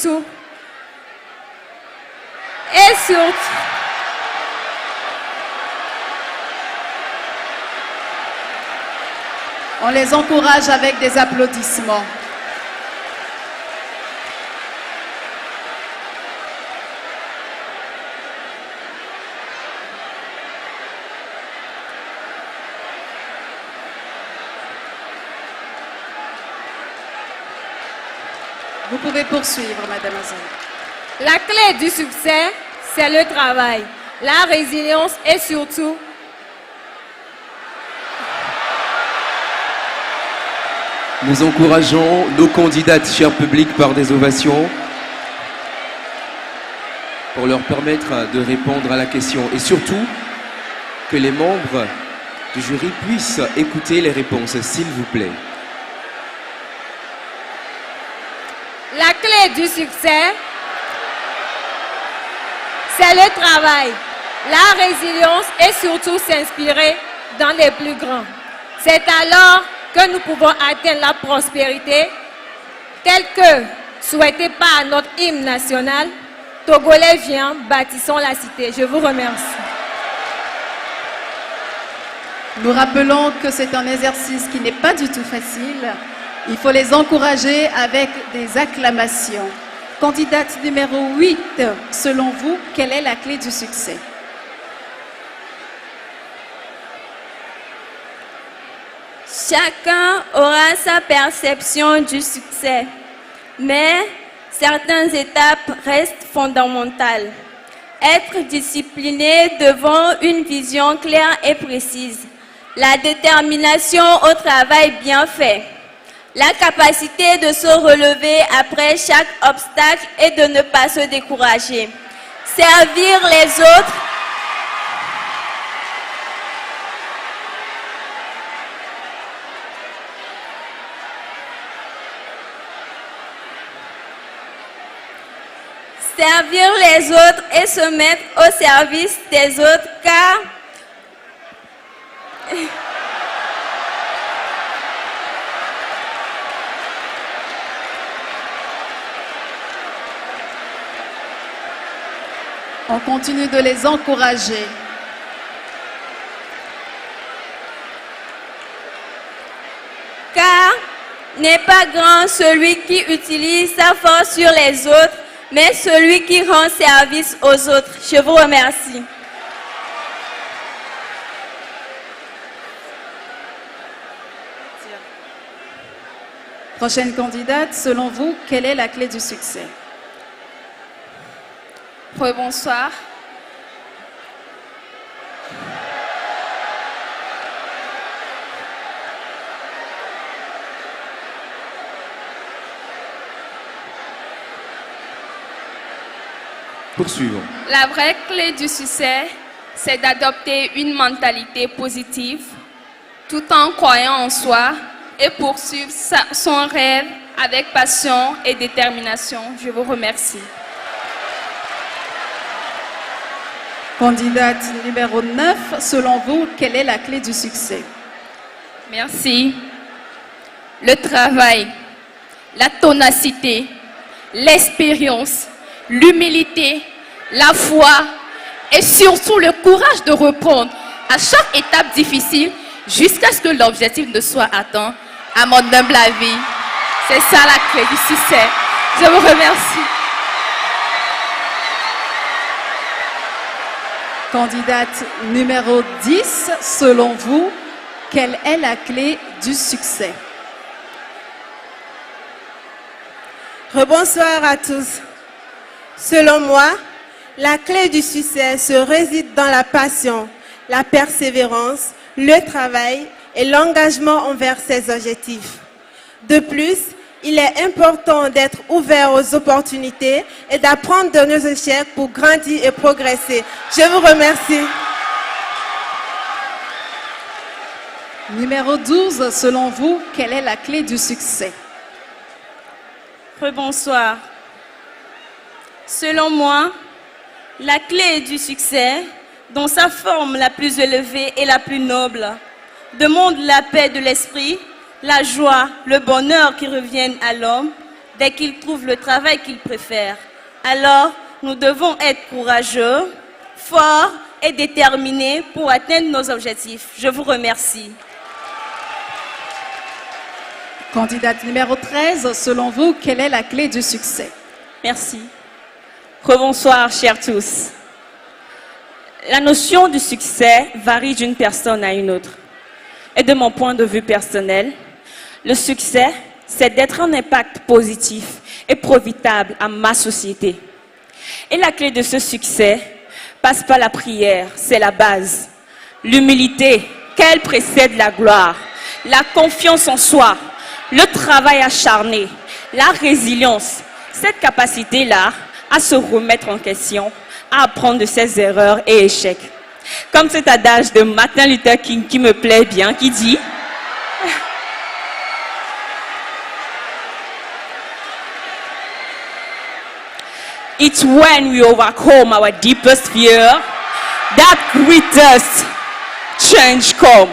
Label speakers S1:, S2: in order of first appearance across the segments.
S1: surtout,
S2: on les encourage avec des applaudissements. Vous pouvez poursuivre, mademoiselle.
S1: la clé du succès, c'est le travail, la résilience et surtout
S3: Nous encourageons nos candidates, cher public, par des ovations pour leur permettre de répondre à la question et surtout que les membres du jury puissent écouter les réponses, s'il vous plaît.
S1: la clé du succès, c'est le travail, la résilience et surtout s'inspirer dans les plus grands. C'est alors que nous pouvons atteindre la prospérité telle que souhaitée par notre hymne national. Togolais vient, bâtissons la cité. Je vous remercie.
S2: Nous rappelons que c'est un exercice qui n'est pas du tout facile. Il faut les encourager avec des acclamations. Candidate numéro 8, selon vous, quelle est la clé du succès?
S4: Chacun aura sa perception du succès, mais certaines étapes restent fondamentales. Être discipliné devant une vision claire et précise, la détermination au travail bien fait, la capacité de se relever après chaque obstacle et de ne pas se décourager, servir les autres, servir les autres et se mettre au service des autres, car
S2: on continue de les encourager.
S4: car n'est pas grand celui qui utilise sa force sur les autres, mais celui qui rend service aux autres. Je vous remercie.
S2: Prochaine candidate, selon vous, quelle est la clé du succès?
S5: Bonsoir.
S3: Poursuivons.
S5: La vraie clé du succès, c'est d'adopter une mentalité positive tout en croyant en soi et poursuivre son rêve avec passion et détermination. Je vous remercie.
S2: Candidate numéro 9, selon vous, quelle est la clé du succès?
S5: Merci. Le travail, la ténacité, l'expérience, l'humilité, la foi et surtout le courage de reprendre à chaque étape difficile jusqu'à ce que l'objectif ne soit atteint. À mon humble avis, c'est ça la clé du succès. Je vous remercie.
S2: Candidate numéro 10, selon vous, quelle est la clé du succès?
S6: Rebonsoir à tous. Selon moi, la clé du succès se réside dans la passion, la persévérance, le travail et l'engagement envers ses objectifs. De plus, il est important d'être ouvert aux opportunités et d'apprendre de nos échecs pour grandir et progresser. Je vous remercie.
S2: Numéro 12, selon vous, quelle est la clé du succès?
S4: Rebonsoir. Selon moi, la clé du succès, dans sa forme la plus élevée et la plus noble, demande la paix de l'esprit, la joie, le bonheur qui reviennent à l'homme, dès qu'ils trouvent le travail qu'ils préfèrent. Alors, nous devons être courageux, forts et déterminés pour atteindre nos objectifs. Je vous remercie.
S2: Candidate numéro 13, selon vous, quelle est la clé du succès?
S7: Merci. Rebonsoir, chers tous. La notion du succès varie d'une personne à une autre. Et de mon point de vue personnel, le succès, c'est d'être un impact positif et profitable à ma société. Et la clé de ce succès passe par la prière, c'est la base. L'humilité, qu'elle précède la gloire. La confiance en soi, le travail acharné, la résilience, cette capacité-là à se remettre en question, à apprendre de ses erreurs et échecs. Comme cet adage de Martin Luther King qui me plaît bien, qui dit "It's when we overcome our deepest fear that greatest change comes."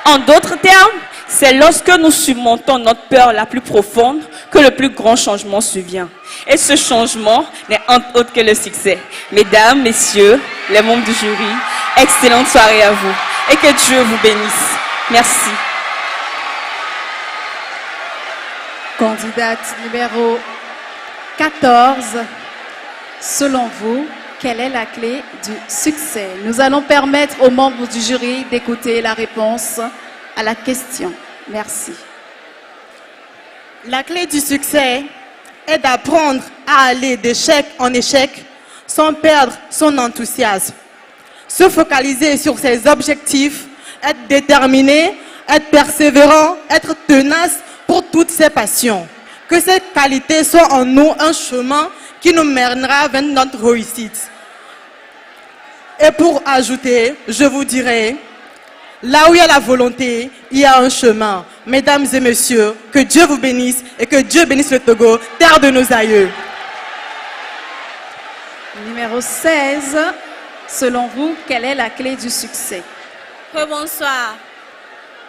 S7: En d'autres termes, c'est lorsque nous surmontons notre peur la plus profonde que le plus grand changement survient. Et ce changement n'est autre que le succès. Mesdames, messieurs, les membres du jury, excellente soirée à vous. Et que Dieu vous bénisse. Merci.
S2: Candidate numéro 14, selon vous, quelle est la clé du succès? Nous allons permettre aux membres du jury d'écouter la réponse à la question. Merci.
S6: La clé du succès est d'apprendre à aller d'échec en échec sans perdre son enthousiasme. Se focaliser sur ses objectifs, être déterminé, être persévérant, être tenace pour toutes ses passions. Que ces qualités soient en nous un chemin qui nous mènera vers notre réussite. Et pour ajouter, je vous dirai, là où il y a la volonté, il y a un chemin. Mesdames et messieurs, que Dieu vous bénisse et que Dieu bénisse le Togo, terre de nos aïeux.
S2: Numéro 16, selon vous, quelle est la clé du succès?
S4: Bonsoir.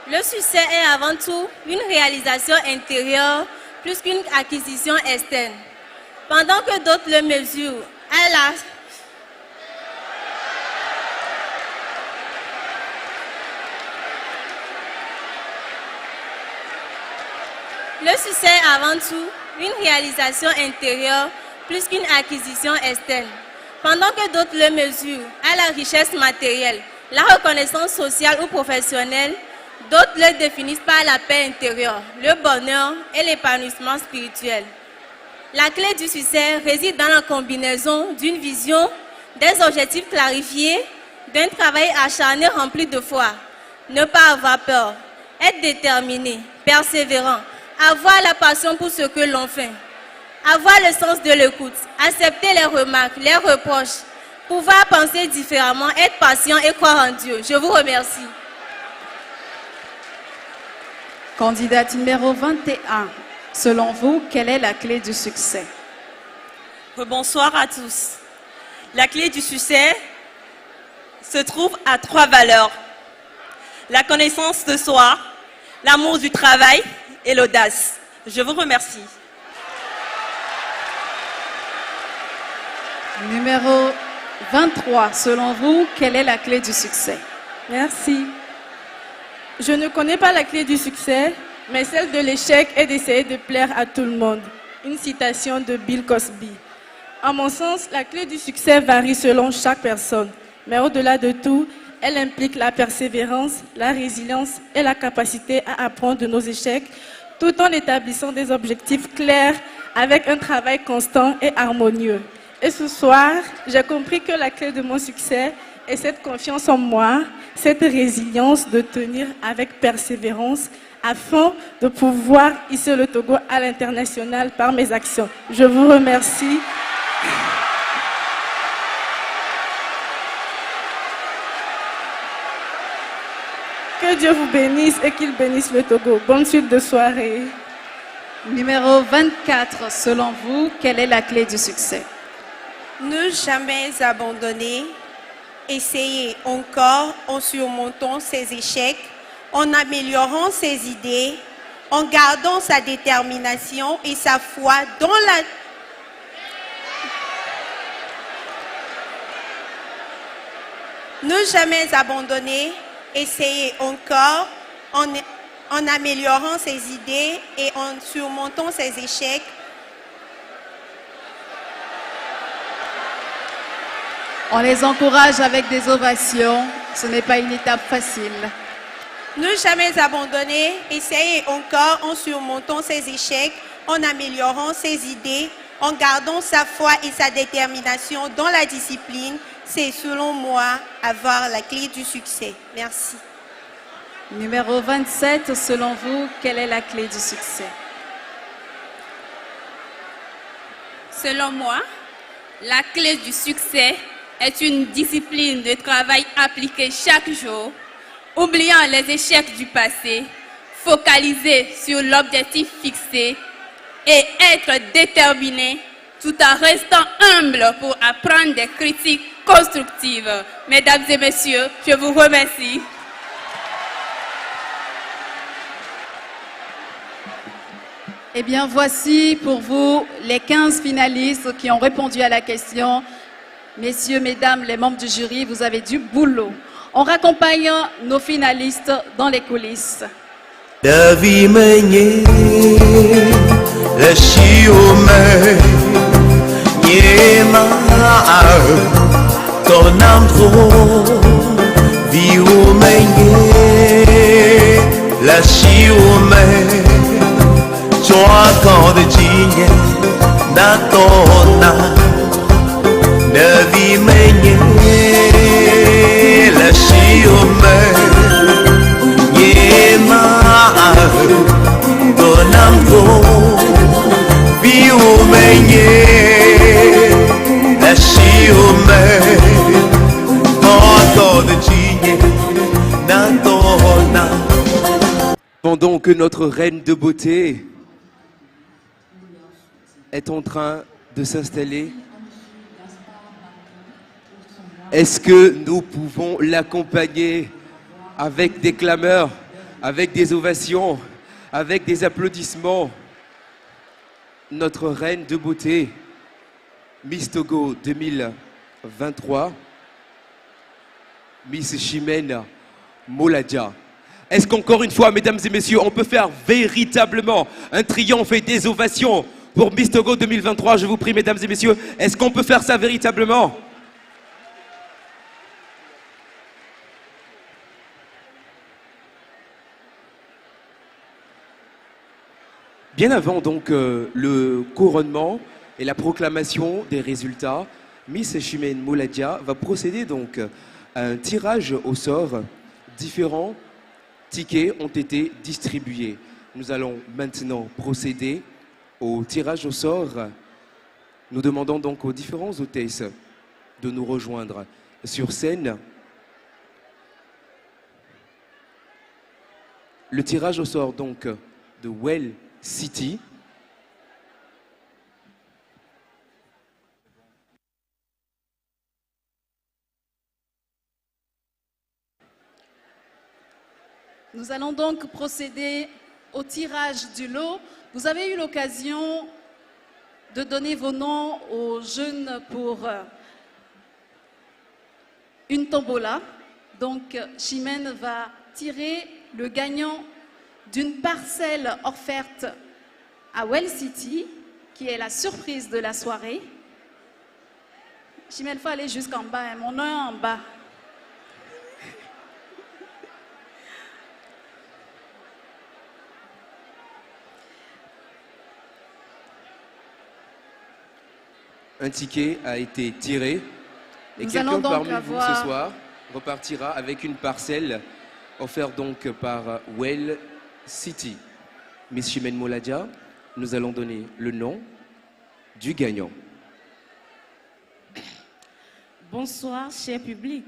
S4: Le succès est avant tout une réalisation intérieure plus qu'une acquisition externe. Pendant que d'autres le mesurent à la... Le succès est avant tout une réalisation intérieure plus qu'une acquisition externe. Pendant que d'autres le mesurent à la richesse matérielle, la reconnaissance sociale ou professionnelle, d'autres le définissent par la paix intérieure, le bonheur et l'épanouissement spirituel. La clé du succès réside dans la combinaison d'une vision, des objectifs clarifiés, d'un travail acharné rempli de foi. Ne pas avoir peur, être déterminé, persévérant, avoir la passion pour ce que l'on fait, avoir le sens de l'écoute, accepter les remarques, les reproches, pouvoir penser différemment, être patient et croire en Dieu. Je vous remercie.
S2: Candidate numéro 21, selon vous, quelle est la clé du succès?
S7: Bonsoir à tous. La clé du succès se trouve à 3 valeurs. La connaissance de soi, l'amour du travail et l'audace. Je vous remercie.
S2: Numéro 23, selon vous, quelle est la clé du succès?
S8: Merci. Je ne connais pas la clé du succès, mais celle de l'échec est d'essayer de plaire à tout le monde. Une citation de Bill Cosby. À mon sens, la clé du succès varie selon chaque personne, mais au-delà de tout, elle implique la persévérance, la résilience et la capacité à apprendre de nos échecs, tout en établissant des objectifs clairs avec un travail constant et harmonieux. Et ce soir, j'ai compris que la clé de mon succès est cette confiance en moi, cette résilience de tenir avec persévérance afin de pouvoir hisser le Togo à l'international par mes actions. Je vous remercie. Que Dieu vous bénisse et qu'il bénisse le Togo. Bonne suite de soirée.
S2: Numéro 24, selon vous, quelle est la clé du succès?
S9: Ne jamais abandonner, essayer encore en surmontant ses échecs, en améliorant ses idées, en gardant sa détermination et sa foi dans la... Ne jamais abandonner, essayer encore en améliorant ses idées et en surmontant ses échecs.
S2: On les encourage avec des ovations. Ce n'est pas une étape facile.
S9: Ne jamais abandonner, essayer encore en surmontant ses échecs, en améliorant ses idées, en gardant sa foi et sa détermination dans la discipline. C'est, selon moi, avoir la clé du succès. Merci.
S2: Numéro 27, selon vous, quelle est la clé du succès?
S4: Selon moi, la clé du succès est une discipline de travail appliquée chaque jour, oubliant les échecs du passé, focalisé sur l'objectif fixé et être déterminé tout en restant humble pour apprendre des critiques constructives. Mesdames et messieurs, je vous remercie.
S2: Eh bien, voici pour vous les 15 finalistes qui ont répondu à la question. Messieurs, mesdames, les membres du jury, vous avez du boulot. On raccompagne nos finalistes dans les coulisses.
S10: Davi menye le shiome yema tonamtro viu menye le shiome choa quand de jinye na tona Davi menye le shiome yema Donamgo Biumenye La Shiume Encore de Chine Nantona.
S3: Pendant que notre reine de beauté est en train de s'installer, est-ce que nous pouvons l'accompagner avec des clameurs, avec des ovations, avec des applaudissements? Notre reine de beauté, Miss Togo 2023, Miss Chimène Moladia. Est-ce qu'encore une fois, mesdames et messieurs, on peut faire véritablement un triomphe et des ovations pour Miss Togo 2023? Je vous prie, mesdames et messieurs, est-ce qu'on peut faire ça véritablement? Bien avant donc le couronnement et la proclamation des résultats, Miss Chimène Moladia va procéder donc à un tirage au sort. Différents tickets ont été distribués. Nous allons maintenant procéder au tirage au sort. Nous demandons donc aux différentes hôtesses de nous rejoindre sur scène. Le tirage au sort donc de Well City.
S2: Nous allons donc procéder au tirage du lot. Vous avez eu l'occasion de donner vos noms aux jeunes pour une tombola. Donc, Chimène va tirer le gagnant d'une parcelle offerte à Well City, qui est la surprise de la soirée. Chimène, il faut aller jusqu'en bas, hein. Mon nom est en bas.
S3: Un ticket a été tiré et
S2: Nous
S3: quelqu'un
S2: allons donc
S3: parmi vous
S2: avoir...
S3: ce soir repartira avec une parcelle offerte donc par Well City. Miss Chimène Moladia, nous allons donner le nom du gagnant.
S7: Bonsoir, cher public.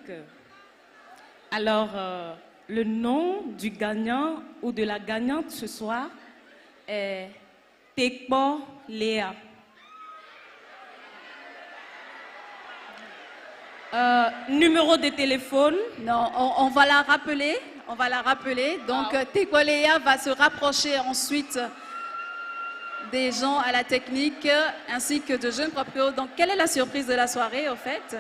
S7: Alors, le nom du gagnant ou de la gagnante ce soir est Tekpo Léa. Numéro de téléphone.
S2: Non, on va la rappeler. On va la rappeler. Donc, Tekoleya va se rapprocher ensuite des gens à la technique ainsi que de jeunes proprios. Donc, quelle est la surprise de la soirée, au fait?